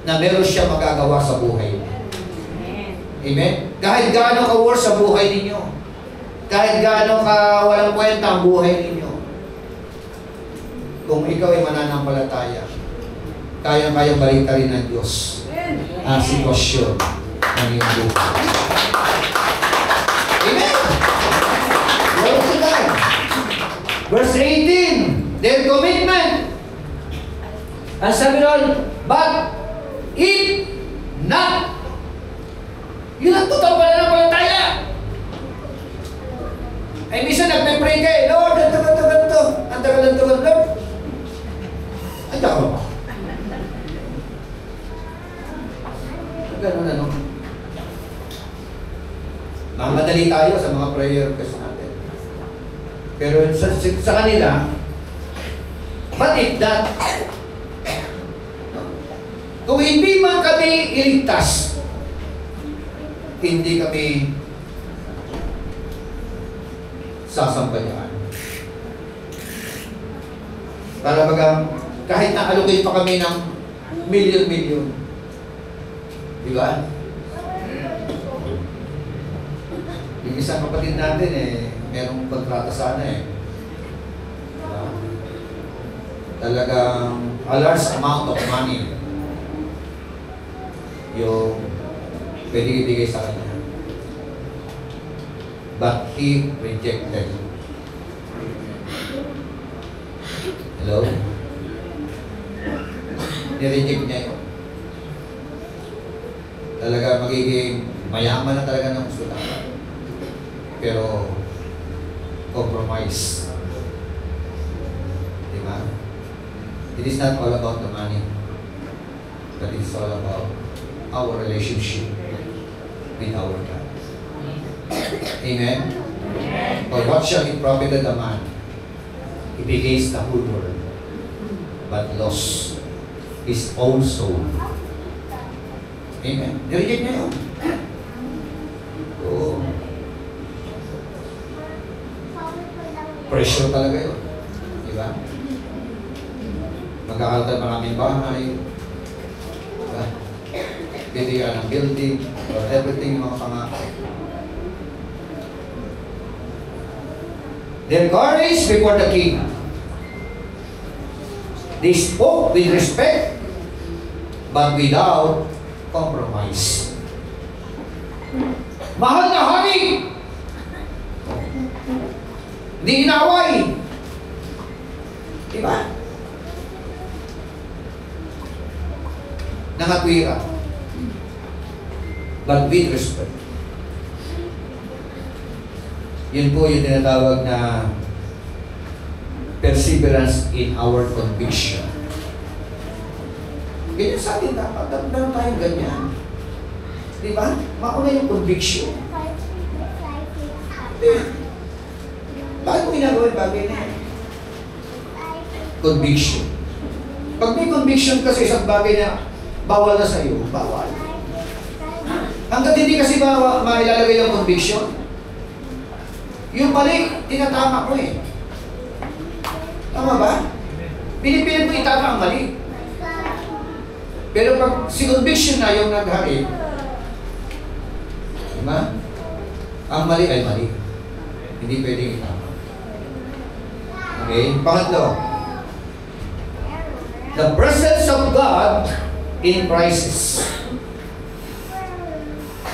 Na meron siya magagawa sa buhay. Amen? Kahit gaano ka-worse sa buhay ninyo, kahit gaano ka walang kwenta ang buhay ninyo, kung ikaw ay mananampalataya, kaya-kaya balita rin ng Diyos ang sitwasyon ng iyong buhay. Amen? Glory to God. Verse 18, their commitment. Ang sabi doon, but if not, yun ang totoong pananampalataya. Ay, minsan nagpe-pray ka eh, Lord, ang tagal-tagal, Lord. Ay, ako ba? Ganun ano. Mamadali tayo sa mga prayer requests natin. Pero sa kanila, but if that, kung hindi man kami iligtas, hindi kami sasampayan. Para bagang kahit na-allocate pa kami ng milyon-milyon. Di ba? Yung isang kapatid natin merong kontrata sana diba? Talagang a large amount of money yung pwede ibigay sa kanya. But he rejected. Hello? nireject niya yun. Talaga magiging mayaman na talaga ng gusto natin. Pero, compromise. Diba? It is not all about the money, but it's all about our relationship with our God. Amen? For what shall it profit a man if he gains the whole world, but lost his own soul? Amen? Nireject niya yun. Oo. Pressure talaga yun. Diba? Magkakaroon tayo maraming bahay. Diba? Bibigyan ng building, or everything, mga pangako. Their courage before the king. They spoke with respect, but without compromise. Mahal na hari! Hindi inaway. Diba? Nangatwira. But with respect. Yun po yung tinatawag na perseverance in our conviction. Ganyan sa atin dapat. Dapat tayong ganyan. Diba? Mauna yung conviction. Bakit mo ginagawa yung bagay na yan? Conviction. Pag may conviction kasi isang bagay na bawal na sa iyo, bawal. Hanggat hindi kasi mailalagay yung conviction, yung mali, tinatama ko eh. Tama ba? Pinipilit mo itama ang mali. Pero pag si conviction na yung naghari, diba? Ang mali ay mali. Hindi pwedeng itama. Okay? Pangatlo, the presence of God in crisis.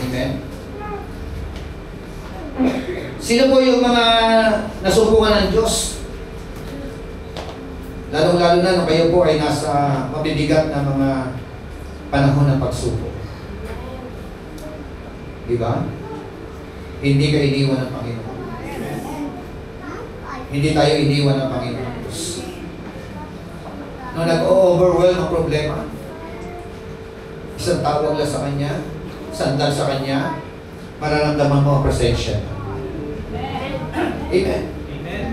Amen? Sino po yung mga nasumpungan ng Diyos? Lalong-lalo na nung kayo po ay nasa mabibigat na mga panahon ng pagsubok. Diba? Hindi ka iniwan ng Panginoon. Hindi tayo iniwan ng Panginoon Diyos. Nung nag-overwhelm ang problema, isang tawag lang sa Kanya, sandal sa Kanya, mararamdaman mo ang presensya niya. Amen. Amen.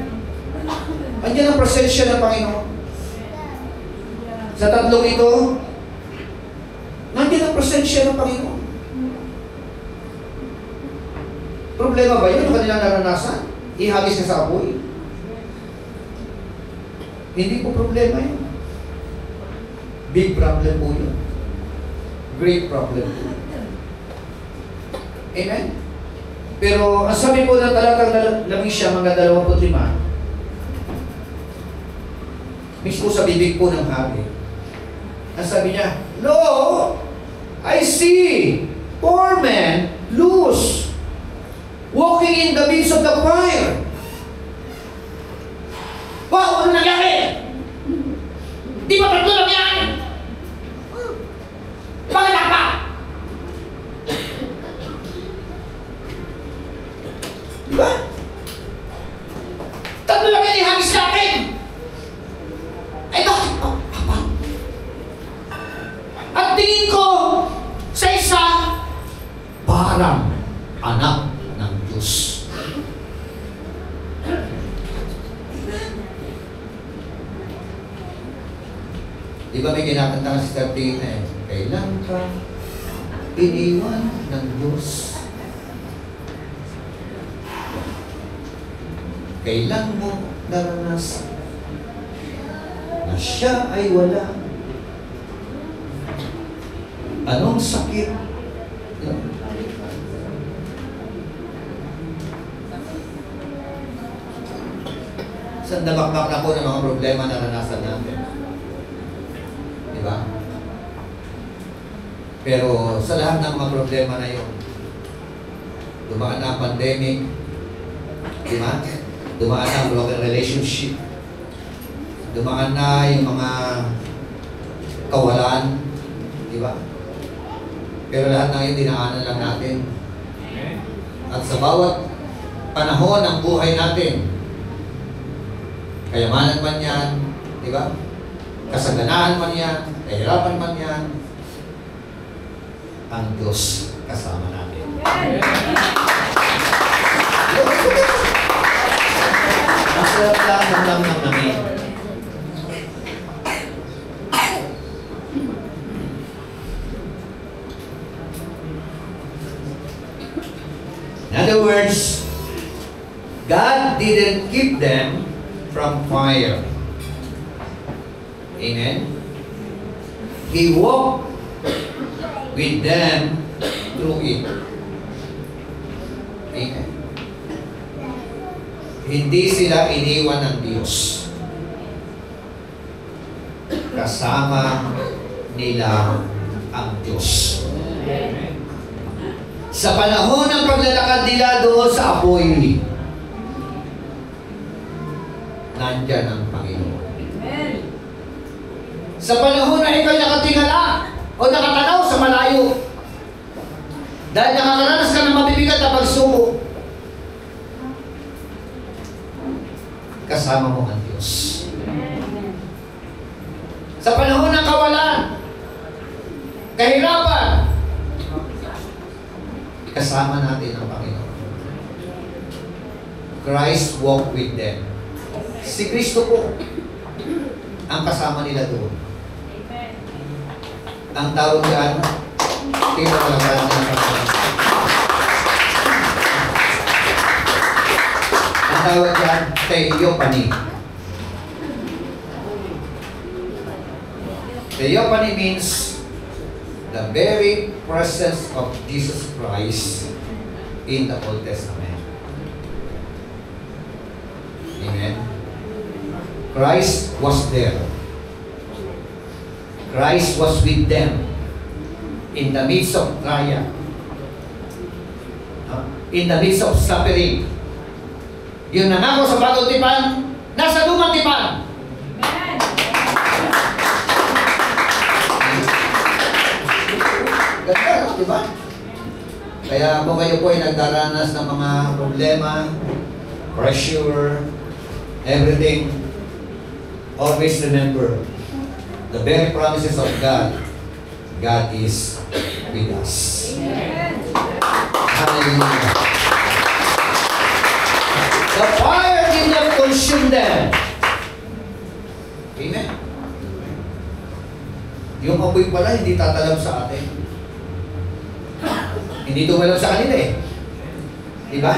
Andiyan ang presensya ng Panginoon. Sa tatlong ito, nandiyan ang presensya ng Panginoon. Problema ba yun? Ang kanilang naranasan? Ihagis ka sa apoy? Hindi po problema yun. Big problem po yun. Great problem po yun. Amen? Pero ang sabi po ng talatang Lamesya, mga 25, mismo sa bibig po ng hari, ang sabi niya, Lo, I see poor men loose, walking in the midst of the fire. Wow, ano nangyari? Di ba tatlo lang yan? Bakit pa? Diba? Tatlo lang yan ihagis natin. Ay, bakit pa? At tingin ko sa isa, parang anak ng Diyos. Di ba may kinakanta si Sister Tina eh? Kailan ka iniwan ng Diyos? Kailan mo naranasan na siya ay wala? Anong sakit? Saan nabakbak na po ng mga problema na naranasan natin? Diba? Pero sa lahat ng mga problema na yun, dumaan na ang pandemic, diba? Dumaan na ang broken relationship, dumaan na yung mga kawalan, di ba? Pero lahat ng yun, dinaanan lang natin. At sa bawat panahon ng buhay natin, kayamanan man yan, di ba? Kasaganahan man yan, kahirapan man yan, ang Diyos kasama natin. Masarap lang ng namin. In other words, God didn't keep them from fire. Amen? He walked with them through it. Amen? Hindi sila iniwan ng Diyos. Kasama nila ang Diyos. Sa panahon ng paglalakad nila doon sa apoy, nandyan ang Panginoon. Sa panahon na ikaw nakatingala o nakatanaw sa malayo, dahil nakakaranas ka ng mabibigat na pagsubok, kasama mo ang Diyos. Sa panahon ng kawalan, kahirapan, kasama natin ang Panginoon. Christ walked with them. Si Kristo po ang kasama nila doon. Ang tawag dyan, tinawagalan ng Panginoon. Ang tawag dyan, theophany. Theophany means the very presence of Jesus Christ in the Old Testament. Amen. Christ was there. Christ was with them in the midst of trial, in the midst of suffering. Yung nangako sa bagong tipan, nasa lumang tipan. Ganda, di ba? Kaya kung kayo po ay nagdaranas ng mga problema, pressure, everything, always remember the very promises of God. God is with us. Hallelujah. The fire did not consume them. Amen. Yung apoy pala hindi tatalab sa atin. Hindi tumalab sa kanila eh. Diba?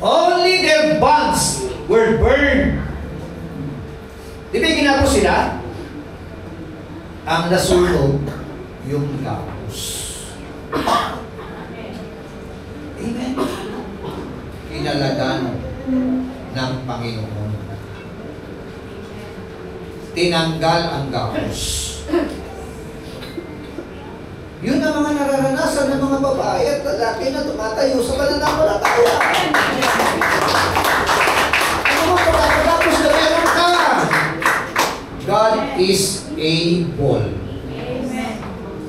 Only their bonds were burned. Di ba ginapos sila? Ang nasunog yung gapos. Amen. Kinalagan ng Panginoon. Tinanggal ang gapos. Yun ang mga nararanasan ng mga babae at lalaki na tumatayo sa pananampalataya. Ano mo pagkatapos na meron ka? God is able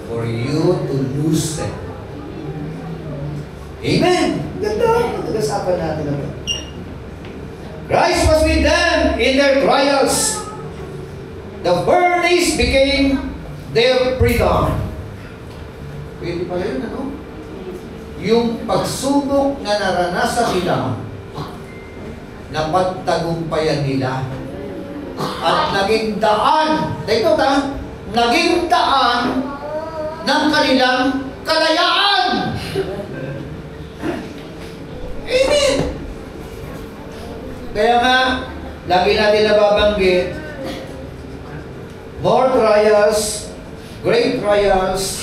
for you to loosen. Amen! Ganda! Nag-asapan natin naman. Christ was with them in their trials. The furnace became their freedom. Pwede pala yun, ano? Yung pagsubok na naranasan nila, napagtagumpayan nila, at naging daan, naging daan ng kanilang kalayaan. Amen! Kaya nga, lagi natin nababanggit, more trials, great trials,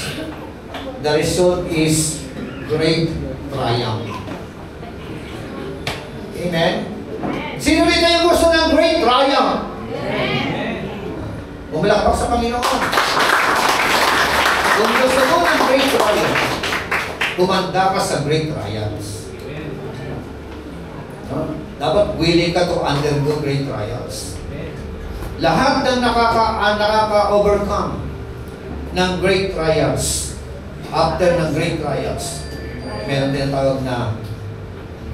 the result is great triumph. Amen? Sino rin tayo gusto ng great triumph? Umalakpak sa Panginoon. Kung gusto mo ng great triumph, kumanda ka sa great trials. Dapat willing ka to undergo great trials. lahat ng nakaka-overcome ng great trials, after ng great trials, meron din tawag na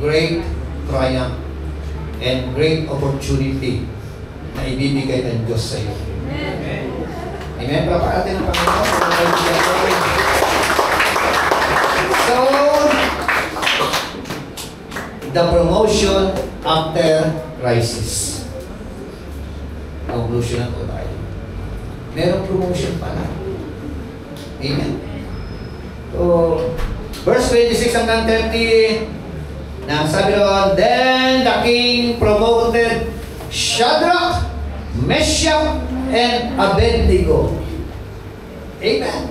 great triumph and great opportunity na ibibigay ng Diyos sa iyo. Amen. Palakpakan natin ang Panginoon. So, the promotion after crisis. Conclusion na po tayo. Merong promotion pala. Amen. So, verse 26 hanggang 30, na sabi doon, then the king promoted Shadrach, Meshach, and Abednego. Amen.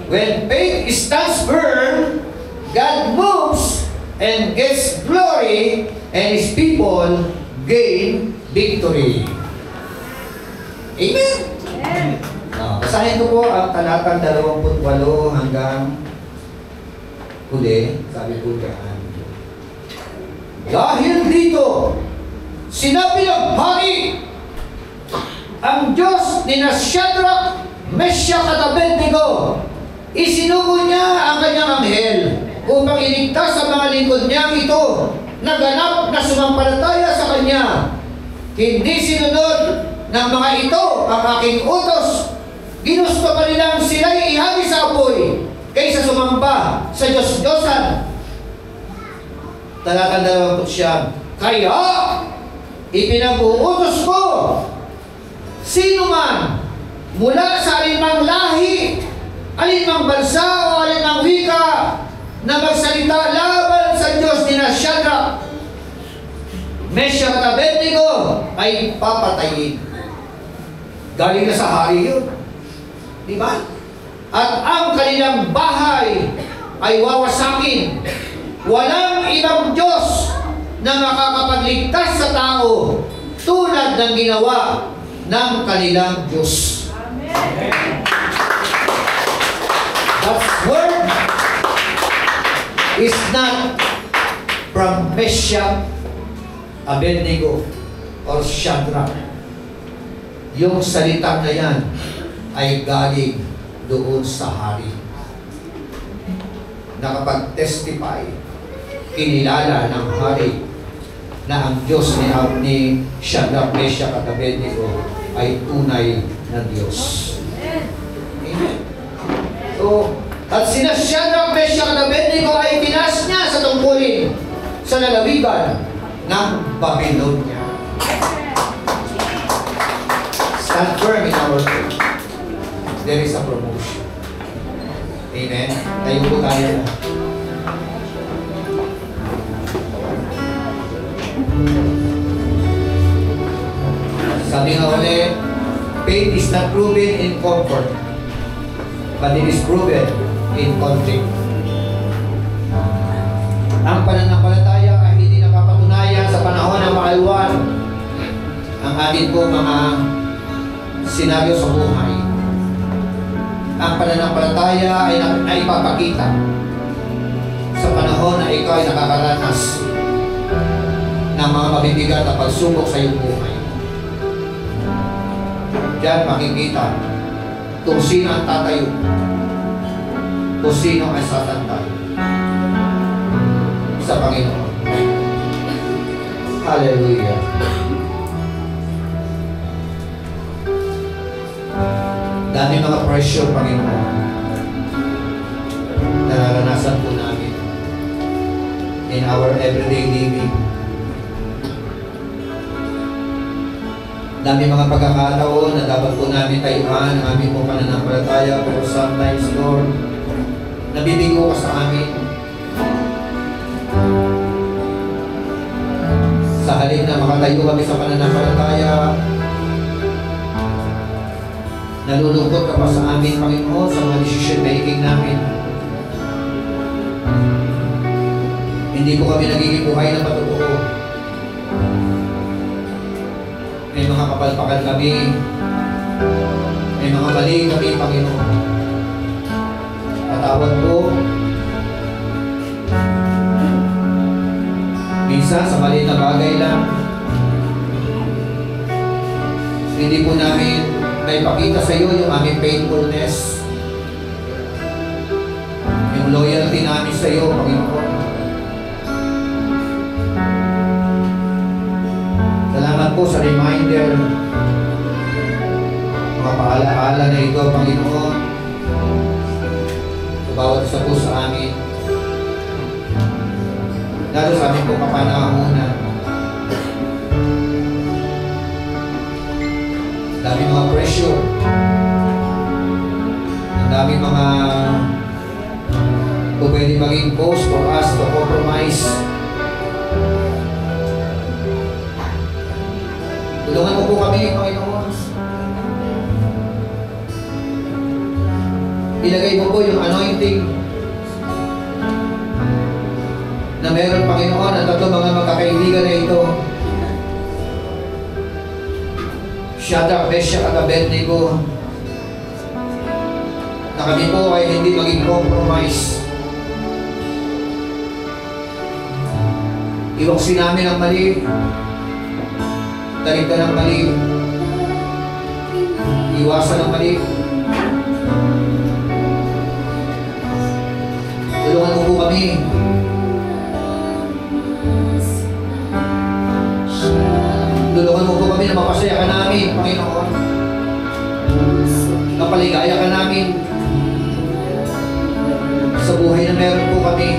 When faith stands firm, God moves and gets glory, and His people gain victory. Amen. Basahin ko po ang talatang 28 hanggang huli. Sabi po diyan, dahil dito, sinabi ng hari, ang Diyos ni Shadrach, Meshach at Abednego, isinugo niya ang kanyang anghel upang iligtas sa mga lingkod niyang ito na ganap na sumampalataya sa kanya. Hindi sinunod ng mga ito ang aking utos. Ginusto pa nilang sila'y ihagi sa apoy kaysa sumamba sa Diyos-Diyosan. Talatang 29, kaya ipinag-uutos ko sino man mula sa alinmang lahi, alinmang bansa o alinmang wika na magsalita laban sa Diyos ni Shadrach, Meshach at Abednego ay papatayin. Galing na sa hari yun. Di ba? At ang kanilang bahay ay wawasakin. Walang ibang Diyos na makakapagligtas sa tao tulad ng ginawa ng kanilang Diyos. Amen. God's word is not from Meshach, Abednego, or Shadrach. Yung salita na yan ay galing doon sa hari. Nakapag-testify, kinilala ng hari na ang Diyos ni Shadrach, Meshach at Abednego ay tunay na Diyos. Amen. So, at sina Shadrach, Meshach at Abednego ay tinaas niya sa tungkulin sa lalawigan ng Babylonia. Stand firm in our faith. There is a promotion. Amen. Tayo po tayo na. Sabi nga ulit, faith is not proven in comfort, but it is proven in conflict. Ang pananampalataya ay hindi napapatunayan sa panahon ng maalwan. Ang atin po mga senaryo sa buhay. Ang pananampalataya ay naipapakita sa panahon na ikaw ay nakakaranas ng mga mabibigat na pagsubok sa iyong buhay. Diyan makikita kung sino ang tatayo, kung sino ang sasantay sa Panginoon. Hallelujah. Dami mga pressure, Panginoon, nararanasan po namin in our everyday living. Dami mga pagkakataon na dapat po namin tayuan ang aming po pananampalataya, pero sometimes, Lord, nabibigo ka sa amin. Sa halip na makatayo kami sa pananampalataya, nalulungkot ka pa sa amin, Panginoon, sa mga decision making namin. Hindi po kami nagiging buhay na patotoo. May mga kapalpakan kami, may mga mali kami, Panginoon. Patawad po. Minsan sa mali na bagay lang, Hindi po namin naipakita sa iyo yung aming faithfulness, yung loyalty namin sa iyo, Panginoon. Salamat po sa reminder, mga paalaala na ito, Panginoon, sa bawat isa po sa amin, lalo sa aming po kapanahunan. Dami mga pressure, ang dami mga pwede maging cause for us to compromise. Tulungan mo po kami, Panginoon. Ilagay mo po yung anointing na meron, Panginoon, ang tatlo mga magkakaibigan na ito. Shadrach, Meshach at Abednego, na kami po ay hindi maging compromise. Iwaksin namin ang mali, talikdan ang mali, iwasan ang mali. Tulungan mo po kami. Tulungan mo po kami na mapasaya ka namin, Panginoon. Napaligaya ka namin sa buhay na meron po kami.